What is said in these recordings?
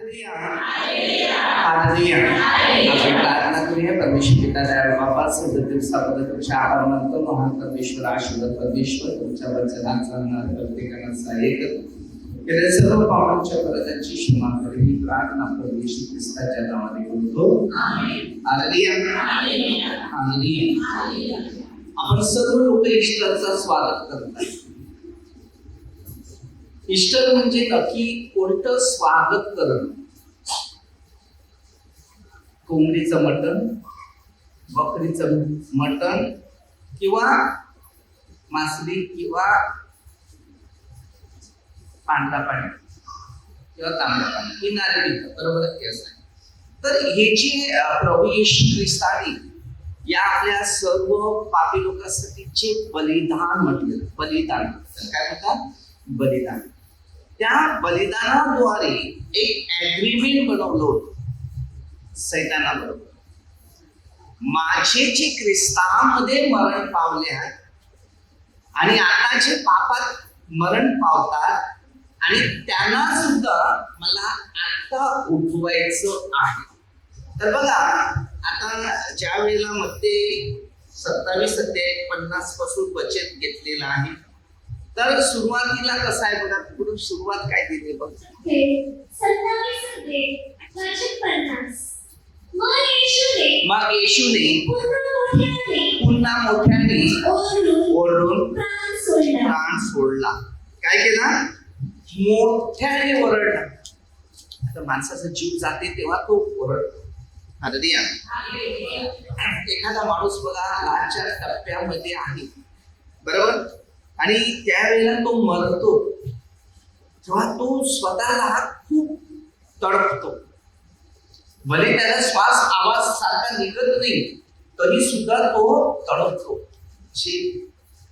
Hallelujah. आपण प्रार्थना करूया. परमेश्वर पिता दयाळू बाबा, सगळं दिवसाबद्दल तुमच्या आभार मानतो. महान परमेश्वर, आशीर्वाद परमेश्वर, तुमच्या वचनाचा प्रत्येकाला सहाय्य कर. गेल्या सर्व पावलांच्या गरजांची क्षमा कर. ही प्रार्थना प्रभू येशू ख्रिस्ताच्या नावाने करतो. हालेलुया. हालेलुया. आपण सर्व लोक ईस्टरचं स्वागत करतात. ईस्टर म्हणजे नक्की कोणतं स्वागत करणं? कोंबडीचं मटण, बकरीचं मटण, किंवा मासली, किंवा पांढरा पाणी, किंवा तांबडा पाणी, ही नारळी, बरोबर केस आहे. तर हे जे प्रभू येशू ख्रिस्ताने या आपल्या सर्व पापी लोकांसाठीचे बलिदान म्हटले, बलिदान काय म्हणतात? बलिदान. त्या बलिदानाद्वारे एक ऍग्रीमेंट बनवलं होतं सैतानाबरोबर. माझे जे ख्रिस्तामध्ये मरण पावले आहेत आणि आता जे पापात मरण पावतात आणि त्यांना सुद्धा मला आता उठवायचं आहे. तर बघा, आता ज्या वेळेला मध्ये 27 अध्याय 50 पासून बचत घेतलेला आहे, तर सुरुवातीला कसं आहे बघा, पुढे सुरुवात काय दिली बघ. 27 अध्याय वचन 50. मग येशूने पुन्हा मोठ्याने ओरडून प्राण सोडला. काय केला? मोठ्याने ओरडला. आता माणसाचा जीव जाते तेव्हा तो ओरडतो. हालेलुया. एखादा माणूस बघा लाच्या टप्प्यामध्ये आहे, बरोबर, आणि त्यावेळेला तो मरतो तेव्हा तो स्वतःला खूप तडपतो. भले त्याला श्वास आवाज सारखा निघत नाही तरी सुद्धा तो तडपतो.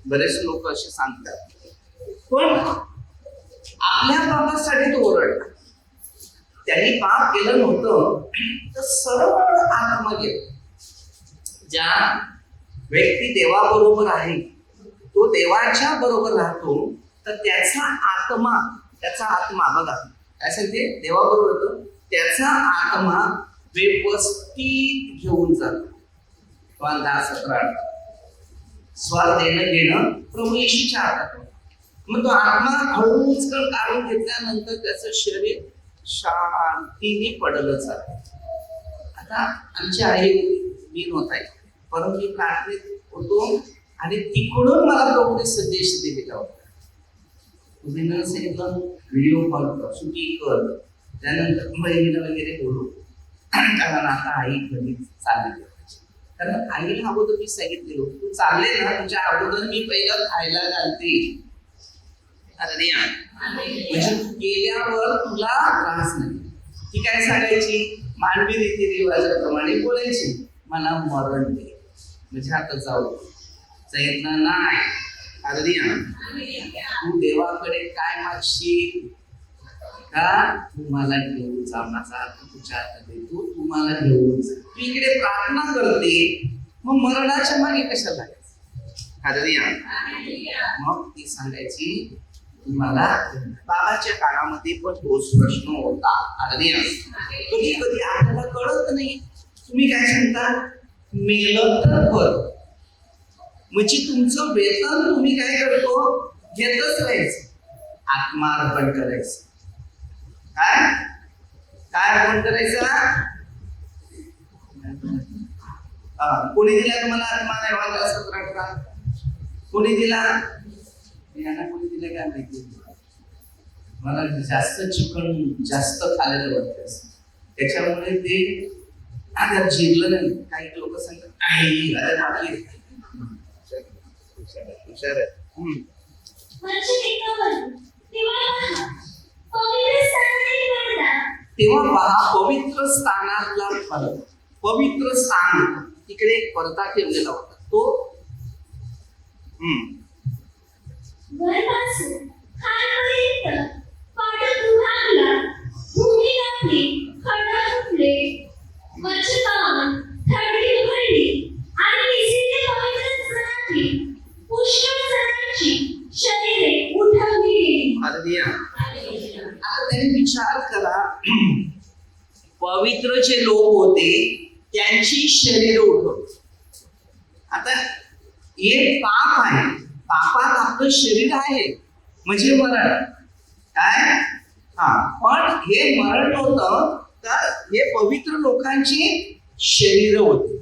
बरेच लोक असे सांगतात. पण आपल्या पापासाठी तो ओरडला. त्यांनी पाप केलं नव्हतं तर सरळ आत्मा गेला. ज्या व्यक्ती देवाबरोबर आहे, तो देवाच्या बरोबर राहतो, तर त्याचा आत्मा बघा काय सांगते, देवाबरोबर होतो, त्याचा आत्मा व्यवस्थित घेऊन जातो. 10:17 स्वार देणं घेणं प्रभू येशूच्या हातात. मग तो आत्मा हळूच काढून घेतल्यानंतर त्याचं शरीर शांतीने पडलं जातं. आता आमची आई मी नव्हता, परंतु मी प्रार्थनेत होतो आणि तिकडून मला प्रभूने संदेश दिलेला होता. तुम्ही सांगितलं व्हिडिओ कॉल कर, सुटी कर, त्यानंतर बहिणीला वगैरे बोलू, कारण आता आई घरी चालली. कारण आईला अगोदर मी सांगितलेलो, तू चालले ना, तुझ्या अगोदर मी पहिलं खायला घालते. म्हणजे गेल्यावर तुला त्रास नाही. ती काय सांगायची? मानवी रीती रिवाजाप्रमाणे बोलायची, मला मरण दे. म्हणजे आता जाऊ सांगितलं नाही. तू देवाकडे काय मागशील का? तुम्हाला घेऊन जा, माझा अर्थ तुझ्या हातात देतो, तुम्हाला घेऊन जा. तू इकडे प्रार्थना करते, मग मरणाच्या मागे कशाला लागायचं? मग ती सांगायची तुम्हाला. बाबाच्या काळामध्ये पण तोच प्रश्न होता. कधी कधी आपल्याला कळत नाही. तुम्ही काय सांगता? मेलं तर बरं, म्हणजे तुमचं वेतन तुम्ही काय करतो? घेतच राहायचं. आत्मा अर्पण करायचं. काय अर्पण करायचं? कोणी दिला तुम्हाला आत्मा? नाही वाटला 17-18 कोणी दिला? यांना कोणी दिलं काय माहिती. मला जास्त चिकन जास्त खायला वाटतं, त्याच्यामुळे ते आता जिरलं नाही. काही लोक सांगतात तेव्हा पहा पवित्र स्थानातला फरक. पवित्र स्थान तिकडे एक पडदा ठेवलेला होता. तो आता त्यांनी विचार करा, पवित्र जे लोक होते त्यांची शरीर उठवली. आता हे पाप आहे, पापात आपलं शरीर आहे म्हणजे मरण. काय पण हे मरण होतं तर हे पवित्र लोकांची शरीर होती.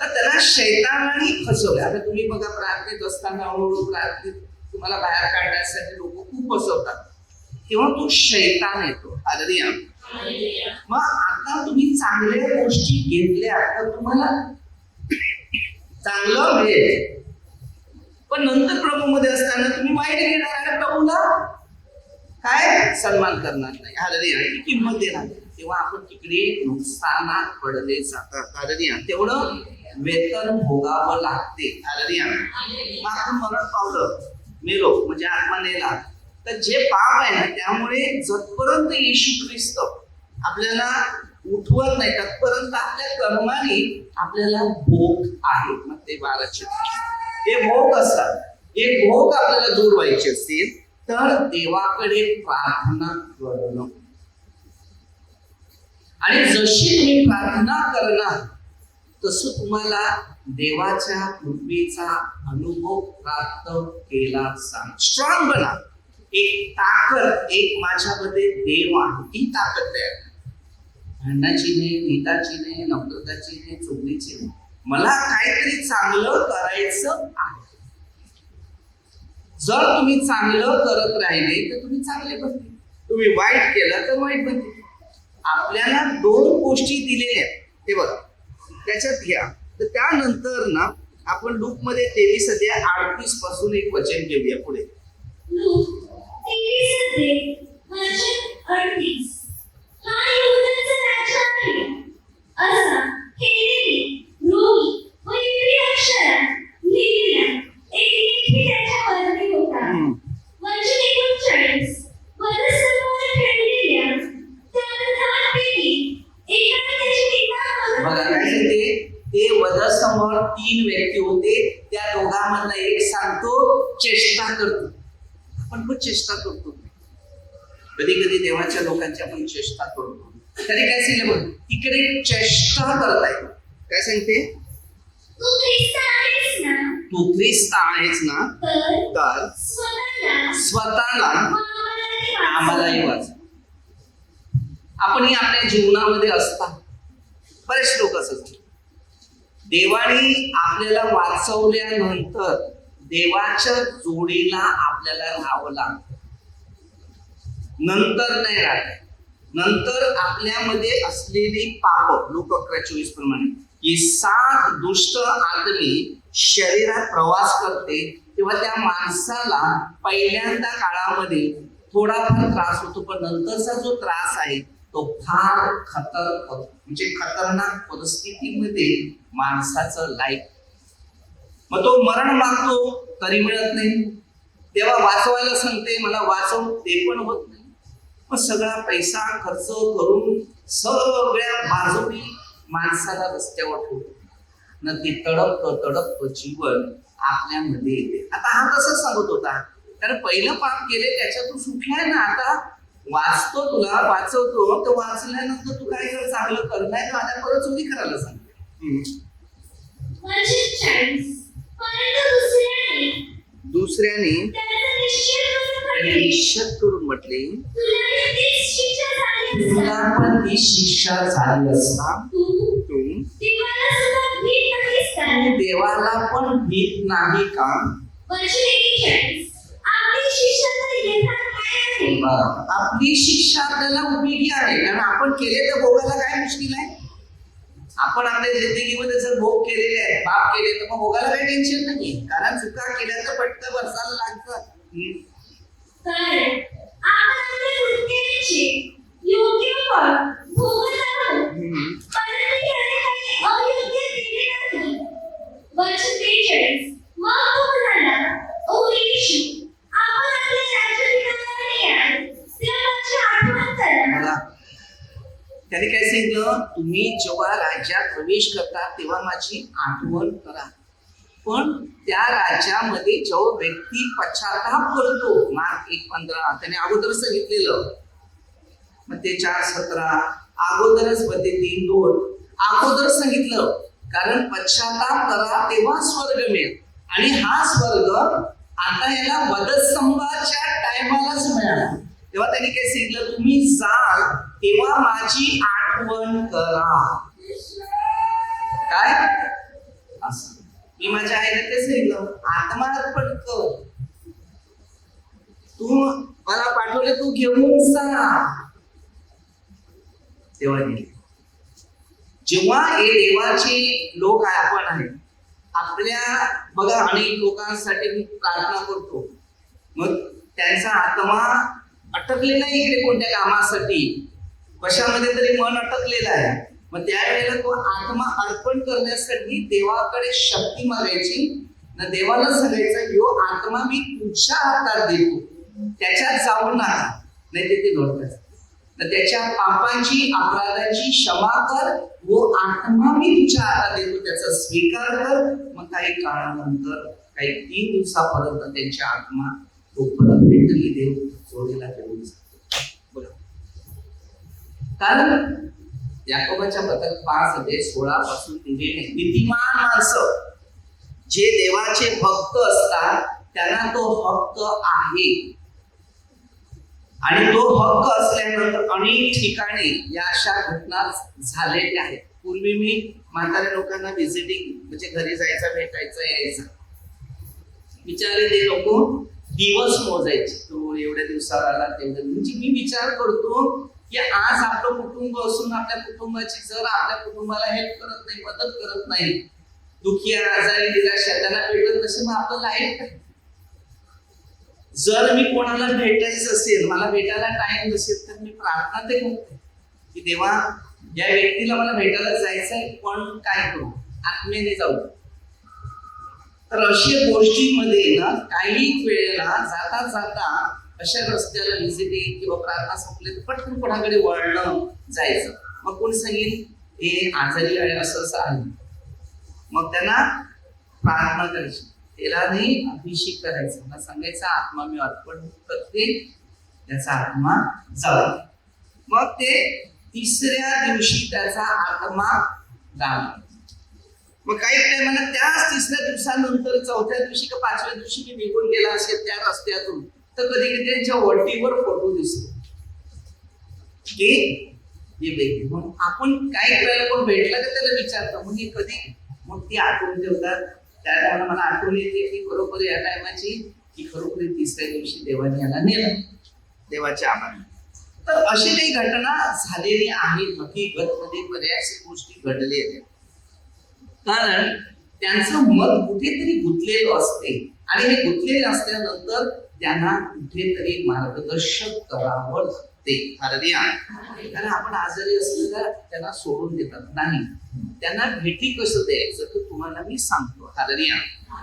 तर त्याला शैतानाने फसवलं. आता तुम्ही बघा प्रार्थनेत असताना हळूहळू प्रार्थनेत तुम्हाला बाहेर काढण्यासाठी लोक खूप फसवतात, तेव्हा तो शैतान येतो. हालेलुया. मग आता तुम्ही चांगल्या गोष्टी घेतल्या तर तुम्हाला चांगलं मिळेल, पण नंतर प्रभूमध्ये असताना तुम्ही वाईट घेणार आणि प्रभूला काय सन्मान करणार नाही. हालेलुया. किंमत देणार नाही, तेव्हा आपण तिकडे नुकसानात पडले जातात. हालेलुया. तेवढं वेतन भोगावं लागते. हालेलुया. मग आपण मरण पावलं, मेलो म्हणजे आत्मा नेला, तर जे पाप आहे ना त्यामुळे जतपर्यंत येशू ख्रिस्त आपल्याला उठवत नाही तत्पर्यंत आपल्या कर्माने आपल्याला भोग आहे. मग ते 12 हे भोग असतात. हे भोग आपल्याला दूर व्हायचे असतील तर देवाकडे प्रार्थना करणं, आणि जशी तुम्ही प्रार्थना करणार तसं तुम्हाला देवाच्या कृपेचा अनुभव प्राप्त केला जाईल. स्ट्रॉंग बना. एक ताकद, एक माझ्यामध्ये देव आहे, ही ताकद तयार. भांडणाची नाही, नीताची नाही, नम्रताची नाही, चुगलीची नाही. मला काहीतरी चांगलं करायचं आहे. जर तुम्ही चांगलं करत राहिले तर तुम्ही चांगले बनते, तुम्ही वाईट केलं तर वाईट बनते. आपल्याला 2 गोष्टी दिलेल्या आहेत ते बघा, त्याच्यात घ्या. तर त्यानंतर ना आपण लूक मध्ये 23:38 पासून एक वचन घेऊया पुढे. लूक 23:38 हा यहूदाचा राजा आहे असा हेलेनी, रोमी व इब्री अक्षरात लिहिलेला एक लेखी त्याच्यावरती होता. वचन 39 वधस्तंभावर ठेवलेल्या त्या 10 पैकी एकाने त्याची टीका बघा काय सांगते, ते वधस्तंभावर 3 व्यक्ती होते. त्या दोघांमधला एक सांगतो चेष्टा करतो. आपण पण चेष्टा करतो, कधी कधी देवाच्या लोकांची आपण चेष्टा करतो. तरी काय सांगितलं बघ, इकडे चेष्टा करताय. काय सांगते, तू ख्रिस्त आहेस ना, तू ख्रिस्त आहेस ना तर स्वतःला आम्हालाही वाचव. आपणही आपल्या जीवनामध्ये असतात, बरेच लोक असतात. देवाने आपल्याला वाचवल्यानंतर देवाच्या जोडीला आपल्याला राहावं लागतं. नंतर नाही राहत. नंतर आपल्यामध्ये असलेली पाप, लूक 11:24 प्रमाणे ही 7 दुष्ट आदमी शरीरात प्रवास करते, तेव्हा त्या माणसाला पहिल्यांदा काळामध्ये थोडाफार त्रास होतो, पण नंतरचा जो त्रास आहे तो फार खतरनाक परिस्थितीमध्ये माणसाचं लाईफ. मग तो मरण मागतो तरी मिळत नाही. तेव्हा वाचवायला सांगते मला वाचव, ते पण होत नाही. मग सगळा पैसा खर्च करून सगळ्या बाजूनी माणसाला रस्त्यावर ठेवतो न, ते तडपत जीवन आपल्यामध्ये येते. आता हा तसंच सांगत होता, कारण पहिलं पाप केले त्याच्यातून सुटलाय ना, आता वाचतो, तुला वाचवतो, तर वाचल्यानंतर तू काय कर, चांगलं कर, नाही तर आता परत चोरी करायला सांगते. दुसऱ्याने निश्चित करून म्हटले तुला पण ती शिक्षा झाली असता, तू देवाला पण भीत नाही का? आपली शिक्षा आपल्याला उपयोगी आहे, कारण आपण केले तर भोगायला काय मुश्किल आहे. आपण आपल्या जिंदगीमध्ये जर भोग केलेले आहेत, पाप केले, तर मग भोगायला काही टेन्शन नाही, कारण चुका केल्या तर पटकन बसायला लागतात. त्याने काय सांगितलं, तुम्ही जेव्हा राज्यात प्रवेश करता तेव्हा माझी आठवण करा. पण त्या राज्यामध्ये जो व्यक्ती पश्चाताप करतो, मार्क 1:15 त्याने अगोदर सांगितलेलं, मग ते 4:17 अगोदरच बदलली 2 अगोदर सांगितलं, कारण पश्चाताप करा तेव्हा स्वर्ग मिळेल. आणि हा स्वर्ग आता याला वधस्तंभाच्या टायमालाच मिळाला. तेव्हा त्यांनी काय सांगितलं, तुम्ही जाल तेव्हा माझी आठवण करा. काय असं मी माझ्या आईला ते सांगितलं, आत्मा अर्पण कर. तू मला पाठवले, तू घेऊन जा. तेव्हा गेले. जेव्हा हे देवाचे लोक आपण आहे, आपल्या बघा अनेक लोकांसाठी मी प्रार्थना करतो, मग त्यांचा आत्मा अटकलेला आहे इकडे कोणत्या कामासाठी, कशामध्ये तरी मन अटकलेलं आहे. मग त्यावेळेला तो आत्मा अर्पण करण्यासाठी देवाकडे शक्ती मागायची ना, देवाला सांगायचं, ह्यो आत्मा मी तुझ्या हातात देतो, त्याच्यात जाऊ नका, नाही ते घडत. तर त्याच्या पापांची अपराधाची क्षमा कर, वो आत्मा मी तुझ्या हातात देतो, त्याचा स्वीकार कर. मग काही काळानंतर काही 3 दिवसापर्यंत त्यांच्या आत्मा तो परत भेटली देव जोडीला घेऊन जातो. बघा, कारण याकोबाच्या पत्र 5:16 पासून दिलेले नीतिमान माणसं जे देवाचे भक्त असतात त्यांना तो हक्क आहे. आणि तो हक्क असल्यानंतर अनेक ठिकाणी या अशा घटना झालेल्या आहेत. पूर्वी मी म्हाताऱ्या लोकांना व्हिजिटिंग म्हणजे घरी जायचं, भेटायचं, यायचं, बिचारे ते लोक दिवस मोजायचे, तो एवढ्या दिवसाला आला तेवढ्या. म्हणजे मी विचार करतो की आज आपलं कुटुंब असून आपल्या कुटुंबाची जर आपल्या कुटुंबाला हेल्प करत नाही, मदत करत नाही, दुखी आजारी निराशा त्यांना भेटत नसेल, मग आपलं लाईफ काय? जर मी कोणाला भेटायचं असेल, मला भेटायला टाइम नसेल, तर मी प्रार्थना ते करते की देवा या व्यक्तीला मला भेटायला जायचंय, पण काय करू, आत्मेने जाऊ. तर अशा गोष्टींमध्ये ना काही वेळेला जाता जाता अशा रस्त्याला व्हिजिटिंग किंवा प्रार्थना संपले तर पटकन कोणाकडे वळणं जायचं. मग कोणी सांगेल हे आजारी आहे, असं असं आहे, मग त्यांना प्रार्थना करायची, तेलाने अभिषेक करायचा, मला सांगायचा आत्मा मी अर्पण करते, त्याचा आत्मा जाऊ. मग ते 3ऱ्या दिवशी त्याचा आत्मा जाणार. मग काही टायमाला त्याच 3ऱ्या दिवसानंतर 4थ्या दिवशी का 5व्या दिवशी मी निघून गेला असेल त्या रस्त्यातून, तर कधी कधी त्यांच्या वटीवर फोटो दिसतो की हे व्यक्ती. मग आपण काही वेळेला कोण भेटला का त्याला विचारतो, मग हे कधी, मग ती आठवण ठेवतात. त्या टायमाला मला आठवण येते की बरोबर या टायमाची की खरोखर 3ऱ्या दिवशी देवाने याला नेलं, देवाच्या आभार. तर अशी काही घटना झालेली आहेत. हकीकतमध्ये बऱ्याच गोष्टी घडलेल्या आहेत, कारण त्यांचं मत कुठेतरी गुंतलेलं असते आणि हे गुंतलेलं असल्यानंतर त्यांना कुठेतरी मार्गदर्शक करावं लागते. कारण आपण आजारी असलं तर त्यांना सोडून देतात नाही, त्यांना भेटी कसं द्यायचं तर तुम्हाला मी सांगतो. हालेलुया.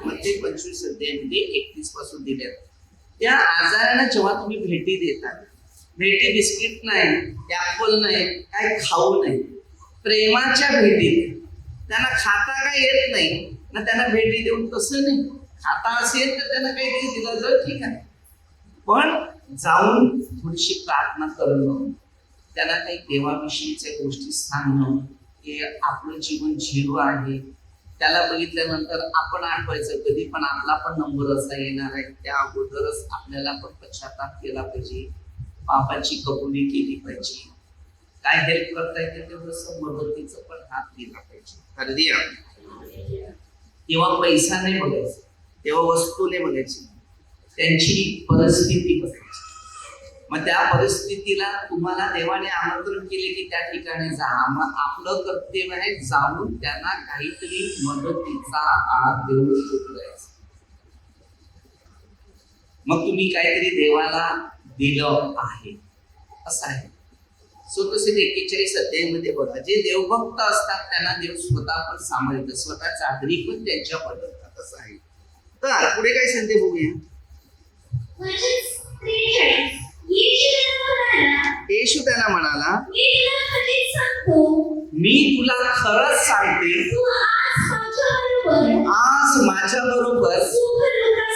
मध्ये 25 अध्यायामध्ये 31 पासून दिले. त्या आजाराला जेव्हा तुम्ही भेटी देतात, भेटी बिस्किट नाही, ऍपल नाही, काय खाऊ नाही, प्रेमाच्या भेटी. त्यांना खाता काय येत नाही ना, त्यांना भेटी देऊन तसं नाही, खाता असेल तर त्यांना काहीतरी दिलं तर ठीक आहे, पण जाऊन थोडीशी प्रार्थना करणं, त्यांना काही देवाविषयीच्या गोष्टी सांगणं, की आपलं जीवन झिरो आहे. त्याला बघितल्यानंतर आपण आठवायचं कधी पण आपला पण नंबर असा येणार आहे, त्या अगोदरच आपल्याला पण पश्चाताप केला पाहिजे, पापाची कबुली केली पाहिजे, काय हेल्प करता येते तेवढं मदतीचं पण हात दिला पाहिजे. तेव्हा पैसा नाही बघायचा, तेव्हा वस्तू नाही बघायची, त्यांची परिस्थिती बघायची. मग त्या परिस्थितीला तुम्हाला देवाने आमंत्रण केले की त्या ठिकाणी जा. मग आपलं कर्तव्य आहे जाऊन त्यांना काहीतरी मदतीचा हात देऊन उचलायचा. मग तुम्ही काहीतरी देवाला दिलं आहे असं आहे. तसे 41 अध्यायामध्ये बघा, जे देवभक्त असतात त्यांना देव स्वतः पण सांभाळतो, स्वतःचा आदरी पण त्यांच्या बदलतात असं आहे. तर पुढे काय सांगते बघूया. येशू त्यांना म्हणाला, मी तुला खरंच सांगते, आज माझ्या बरोबर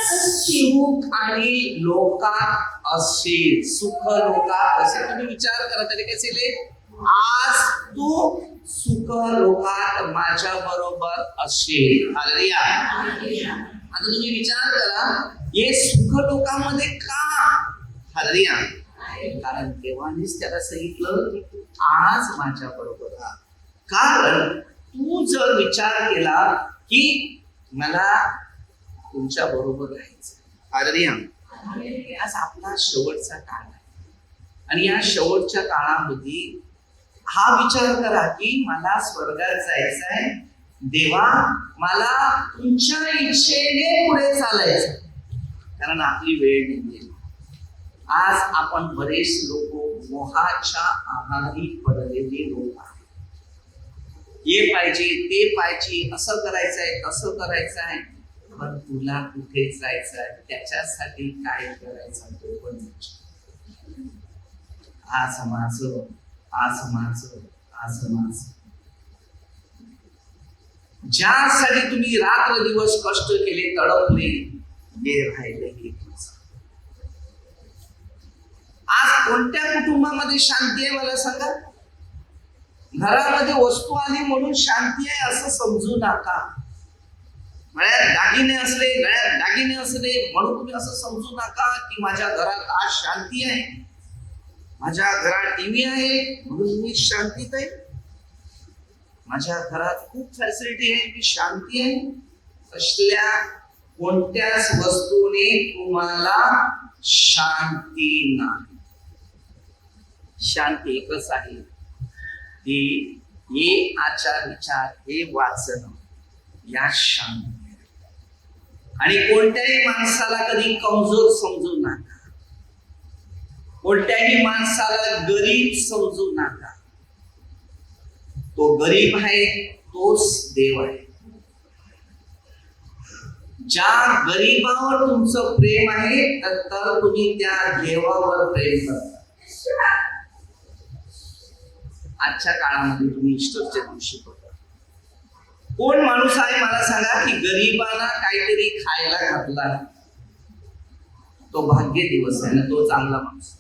सुख आणि लोकात असेल. सुख लोकात असेल. तुम्ही विचार करा तरी कसे आज तू सुख लोकात माझ्या बरोबर असेल. हालेलुया. आता तुम्ही विचार करा, हे सुख लोकांमध्ये का? हालेलुया. कारण देवानेच त्याला सांगितलं की आज माझ्या बरोबर राहा. कारण तू जर विचार केला की मला तुमच्या बरोबर राहायचं. हालेलुया. आज आपला शेवटचा काळ आहे आणि या शेवटच्या काळामध्ये हा विचार करा की मला स्वर्गात जायचं आहे. देवा, मला तुमच्या इच्छेने पुढे चालायचं, कारण आपली वेळ निघेल. आज आपण बरेच लोक मोहाच्या आहारी पडलेले लोक आहेत. हे पाहिजे, ते पाहिजे, असं करायचंय, तसं करायचं आहे. पण तुला कुठे जायचं आहे, त्याच्यासाठी काय करायचं तो पण विचार. आज माझं, आज माझं, आज माझं. ज्यासाठी तुम्ही रात्र दिवस कष्ट केले, तडपले, हे राहिले हे तुमचं. आज कोणत्या कुटुंबामध्ये शांती आहे मला सांगा? घरामध्ये वस्तू आली म्हणून शांती आहे असं समजू नका. गळ्यात दागिने असले म्हणून तुम्ही असं समजू नका की माझ्या घरात आज शांती आहे, माझ्या घरात टीव्ही आहे म्हणून मी शांतीत आहे, माझ्या घरात खूप फॅसिलिटी आहे, मी शांती आहे. असल्या कोणत्याच वस्तूने तुम्हाला शांती नाही. शांती एकच आहे, ती हे आचार विचार, हे वाचन, या शांती. आणि कोणत्याही माणसाला कधी कमजोर समजू नका, कोणत्याही माणसाला गरीब समजू नका. तो गरीब आहे, तोच देव आहे. ज्या गरीबावर तुमचं प्रेम आहे, तर तुम्ही त्या देवावर प्रेम करता. आजच्या काळामध्ये तुम्ही ईस्टरच्या दिवशी बघा, कोण माणूस आहे मला सांगा की गरीबांना काहीतरी खायला घातला, तो भाग्य दिवस आहे ना, तो चांगला माणूस.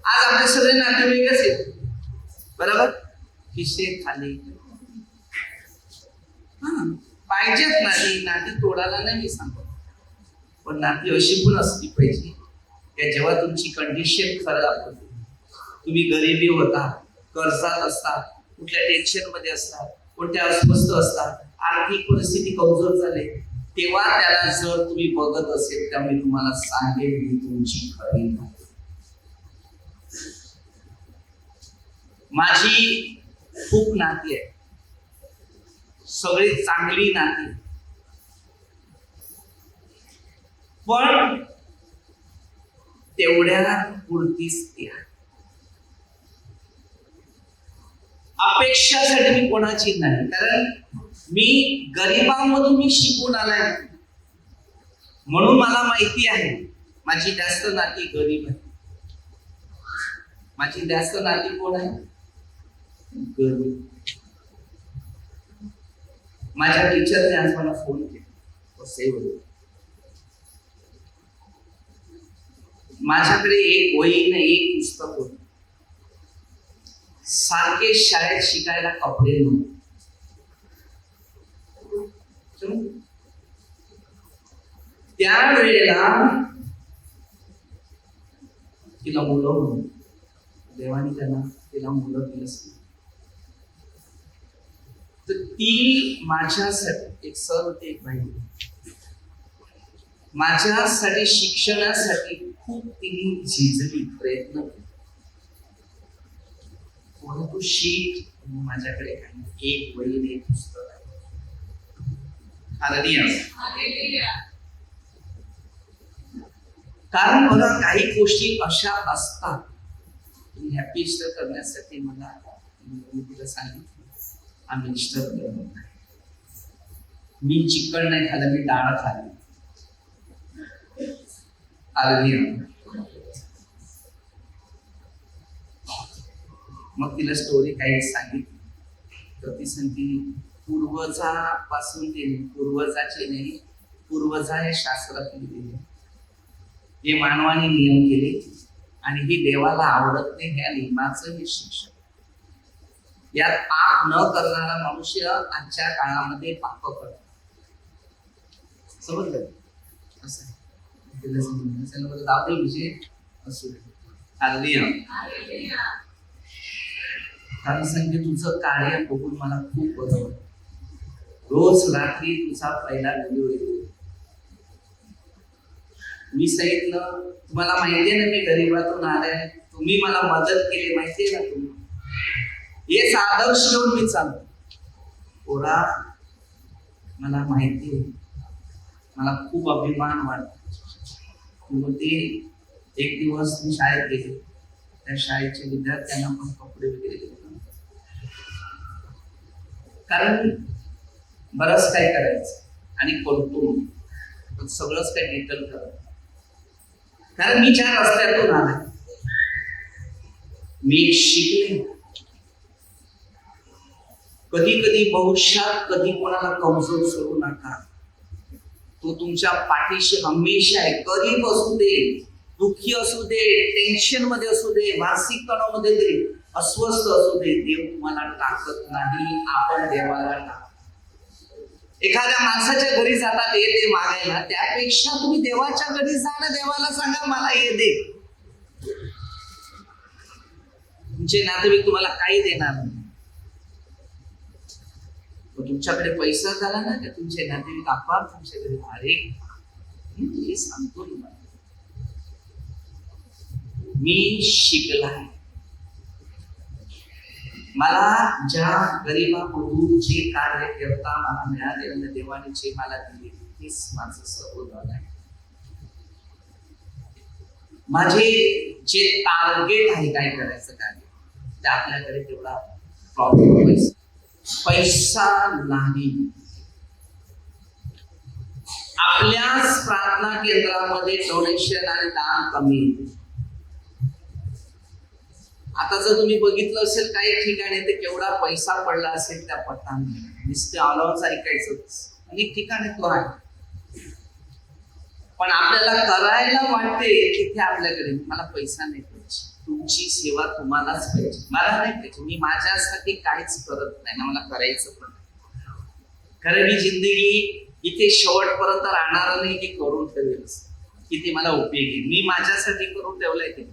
आज आपले सगळे नातेवाईक आहेत, बरोबर, खिशे खाली. पाहिजेत नाती तोडायला नाही मी सांगतो, पण नाती अशी पण असली पाहिजे की जेव्हा तुमची कंडिशन खराब होते, तुम्ही गरिबी होता, कर्जात असतात, कुठल्या टेन्शन मध्ये असतात, कोणत्या अस्वस्थ असतात, आर्थिक परिस्थिती कमजोर झाले, तेव्हा त्याला जर तुम्ही बघत असेल, त्यामुळे तुम्हाला सांगेल मी तुमची खरी नाही. माझी खूप नाती आहे, सगळी चांगली नाती, पण तेवढ्या पुरतीच ती आहे. अपेक्षासाठी मी कोणाची नाही, कारण मी गरिबांमधून मी शिकून आलाय, म्हणून मला माहिती आहे माझी जास्त नाती गरीब आहे. माझी जास्त नाती कोण आहे? गरीब. माझ्या टीचरने आज मला फोन केला, माझ्याकडे एक वही ना एक पुस्तक होत, सारखे शाळेत शिकायला कपडे नव्हते. त्यावेळेला तिला मुलं होती, देवाने तिला मुलं दिलं. तर ती माझ्यासाठी, एक सर होते, एक बाई, माझ्यासाठी शिक्षणासाठी खूप तिने झिजली, प्रयत्न केला. तू शिक, माझ्याकडे काही एक वही एक पुस्तक आहे. कारण बघा, काही गोष्टी अशा असतात, हॅपी ईस्टर करण्यासाठी मला मी तिला सांगितलं, आम्ही ईस्टर करत नाही, मी चिकन नाही खाल्लं, मी डाळ खाल्ली. मग तिला स्टोरी काही सांगितली, तर ती सांगते पूर्वजापासून ते पूर्वजाचे नाही, पूर्वजा हे शास्त्रात लिहिलेले, हे मानवाने नियम केले आणि हे देवाला आवडत नाही, ह्या नियमाचं हे शिक्षण. यात पाप न करणारा मनुष्य आजच्या काळामध्ये पाप करतो. समजलं असं जाऊ विषय असू दे. कारण सांगते तुझं कार्य बघून मला खूप बरं वाटतं. रोज रात्री तुझा पहिला व्हिडिओ येतो. मी सांगितलं तुम्हाला माहितीये ना, मी गरीबातून आलाय, तुम्ही मला मदत केली माहितीये ना. तुम्ही हेच आदर्श घेऊन मी चालतो. पोरा मला माहिती आहे, मला खूप अभिमान वाटतो. ते एक दिवस मी शाळेत गेले, त्या शाळेच्या विद्यार्थ्यांना पण कपडे वगैरे दिले, कारण बरंच काय करायचं आणि करतो सगळंच काय डिटेल करत. कारण मी ज्या रस्त्यातून आला, मी शिकले. कधी कधी भविष्यात कधी कोणाला कमजोर सोडू नका. तो तुमच्या पाठीशी हमेशा आहे. गरीब असू दे, दुःखी असू दे, टेन्शन मध्ये असू दे, मानसिक तणावामध्ये दे, अस्वस्थ असू दे, देव तुम्हाला टाकत नाही, आपण देवाला टाकतो. एखाद्या माणसाच्या घरी जातात हे ते मागायला, त्यापेक्षा तुम्ही देवाच्या घरी जा ना, देवाला सांगा मला हे दे. तुमचे नातेवाईक तुम्हाला काही देणार नाही. तुमच्याकडे पैसा झाला ना का तुमचे नातेवाईक आपाप तुमच्याकडे अरे हे सांगतो तुम्हाला, मी शिकलाय. मला ज्या गरीबामधून जे कार्य करता मला मिळाले, देवाने जे मला दिले तेच माझं सर्वोदय आहे. माझे जे टार्गेट आहे काय करायचं कार्य, ते आपल्याकडे तेवढा प्रॉब्लेम पैसा नाही. आपल्याच प्रार्थना केंद्रामध्ये डोनेशन आणि दान कमी. आता जर तुम्ही बघितलं असेल काही ठिकाणी ते केवढा पैसा पडला असेल त्या पटाने, नुसते अलाउन्स ऐकायचं. अनेक ठिकाणी तो आहे, पण आपल्याला करायला वाटते तिथे आपल्याकडे मला पैसा नाही पाहिजे, तुमची सेवा तुम्हालाच पाहिजे, मला नाही पाहिजे, मी माझ्यासाठी काहीच करत नाही ना, मला करायचं पण. कारण ही जिंदगी इथे शेवटपर्यंत राहणार नाही, की करून ठेवेल किती मला उपयोगी. मी माझ्यासाठी करून ठेवलंय ते.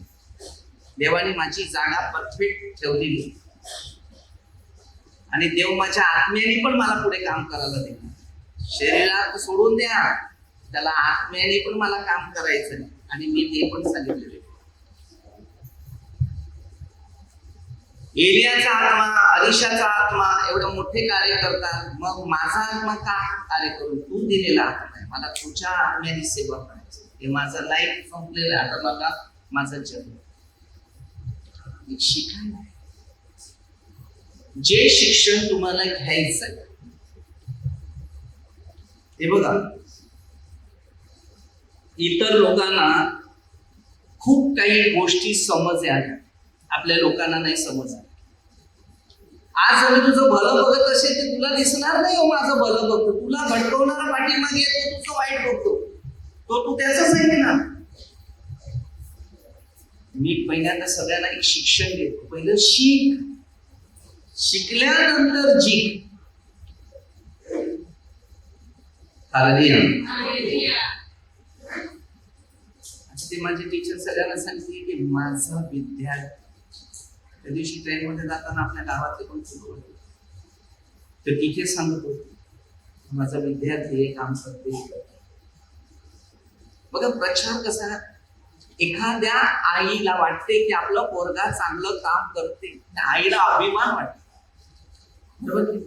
देवाने माझी जागा परफेक्ट ठेवलेली आणि देव माझ्या आत्म्याने पण मला पुढे काम करायला देणार. शरीरात सोडून द्या, त्याला आत्म्याने पण मला काम करायचं आणि मी ते पण सांगितलेले. एलियाचा आत्मा, अलिशाचा आत्मा एवढे मोठे कार्य करतात, मग माझा आत्मा का कार्य करून? तू दिलेला आत्मा आहे, मला तुझ्या आत्म्याने सेवा करायची. हे माझं लाईफ संपलेलं आहे, आता मला माझं जन्म शिकायला. जे शिक्षण तुम्हाला घ्यायचं हे बघा, इतर लोकांना खूप काही गोष्टी समज आहेत, आपल्या लोकांना नाही समज. आज जर तुझं भलं बघत असेल तर तुला दिसणार नाही हो माझं भलं बघतो. तुला भटकवणारा पाठीमागे येतो, तुझं वाईट बघतो, तो तू त्याच आहे ना. मी पहिल्यांदा सगळ्यांना एक शिक्षण देतो. पहिलं शिक, शिकल्यानंतर जीक. ते माझे टीचर सगळ्यांना सांगते की माझा विद्यार्थी, त्या दिवशी ट्रेन मध्ये जाताना आपल्या गावातले कोण तर तिथे सांगत होते माझा विद्यार्थी हे काम करते. बघा प्रचार कसा, एखाद्या आईला वाटते की आपलं पोरगा चांगलं काम करते, त्या आईला अभिमान वाटतो, बरोबर?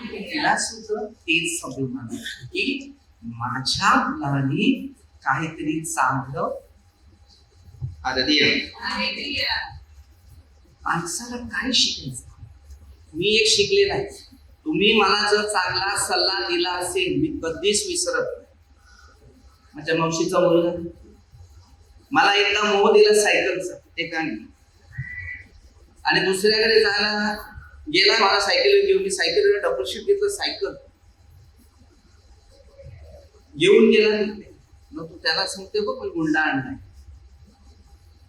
तिला सुद्धा तेच अभिमान की माझ्या मुलाने काहीतरी चांगलं. माणसाला काय शिकायचं? मी एक शिकलेला आहे, तुम्ही मला जर चांगला सल्ला दिला असेल मी कधीच विसरत नाही. माझ्या मावशीचा मुलगा मला एकदा मोह दिला सायकलचा एकाने, आणि दुसऱ्याकडे जायला गेला, मला सायकल घेऊन, मी सायकल डबलशीट घेतलं, सायकल घेऊन गेला तिथे. मग तू त्याला सांगते बघ मी गुंडा आणलाय.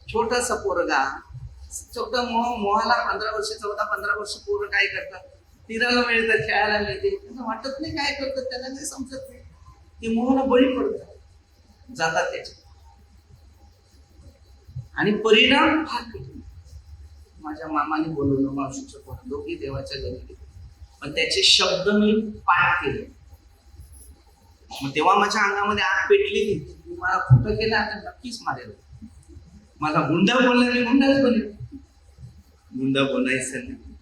छोटासा पोरगा चौदा मोहाला 15 वर्ष 14-15 वर्ष पोरं काय करतात, फिरायला मिळतात, खेळायला मिळते, त्यांना वाटत नाही काय करतात, त्यांना काही समजत नाही, ते मोहाला बळी पडतात, जातात त्याचे आणि परिणाम फार कठीण. माझ्या मामाने बोलवलं, मावशीच्या पोरं दोघी देवाच्या घरी गेले, पण त्याचे शब्द मी पाठ केले. मग तेव्हा माझ्या अंगामध्ये आग पेटली नाही. मला खोटं केलं आता नक्कीच मारेल. मला गुंडा बोलला, मी गुंडाच बोलेल. गुंडा बोलायचं नाही.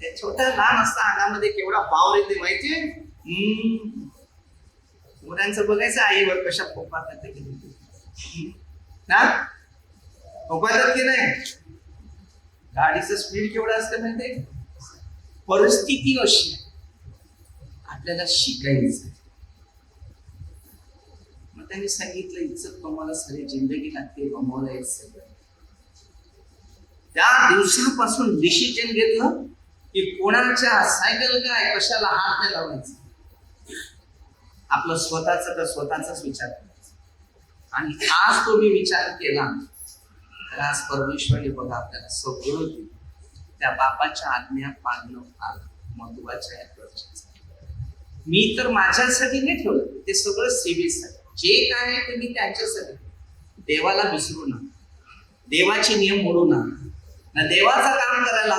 त्या छोट्या लहान असता अंगामध्ये केवढा पावर येते माहितीये. मुलांचं बघायचं आईवर कशा फोपातात ना, फोपातात की नाही. गाडीचं स्पीड केवढं असतं माहितीये. परिस्थिती अशी आपल्याला शिकायचं. मग त्यांनी सांगितलं इज्जत कमवायला सारी जिंदगी लागते, कमवायला यायचं. त्या दिवसापासून डिसिजन घेतलं की कोणाच्या सायकल काय कशाला हात नाही लावायचा, आपलं स्वतःच तर स्वतःचाच विचार करायचा. आणि आज तो मी विचार केला तर आज परमेश्वराने बघा आपल्याला सगळं दिलं. त्या बापाच्या आज्ञा पाळणं फार महत्वाचं आहे. मी तर माझ्यासाठी नाही ठेवलं, ते सगळं सेवेसाठी. जे काय आहे ते मी त्यांच्यासाठी. देवाला विसरू नका, देवाचे नियम मोडू नका, ना देवाचं काम करायला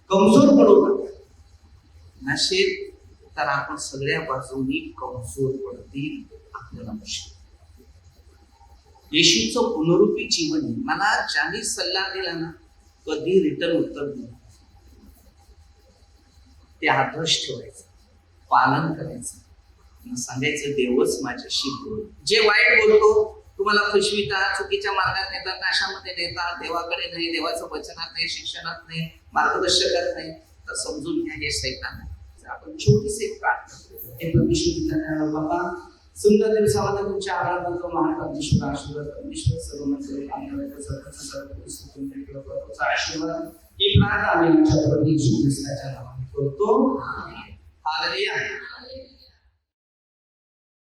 कमजोर पडू नका. नसेल तर आपण सगळ्या बाजूनी कमजोर पडतील, आपल्याला मुश्किल. येशूचं पुनरुपी जीवन आहे. मला ज्यांनी सल्ला दिला ना, कधी रिटर्न उत्तर दिलं, ते आदर्श ठेवायचं, पालन करायचं, सांगायचं देवच माझ्याशी बोल. जे वाईट बोलतो, तुम्हाला फसवितात, चुकीच्या मार्गात नेतात, नाशामध्ये नेतात, देवाकडे नाही, देवाचं वचनात नाही, शिक्षणात नाही, मार्गदर्शकात नाही, तर समजून घ्या हे सैतान आहे. आपण छोटीशी प्रार्थना. हे परमेश्वर बाबा, सुंदर दिवसामध्ये तुमच्या आभार मानतो. महान परमेश्वर, आशीर्वाद परमेश्वर, सर्व मंदिर आशीर्वाद ही प्रार्थना आम्ही आमच्या प्रभू येशू ख्रिस्ताच्या नावाने करतो. हालेलुया.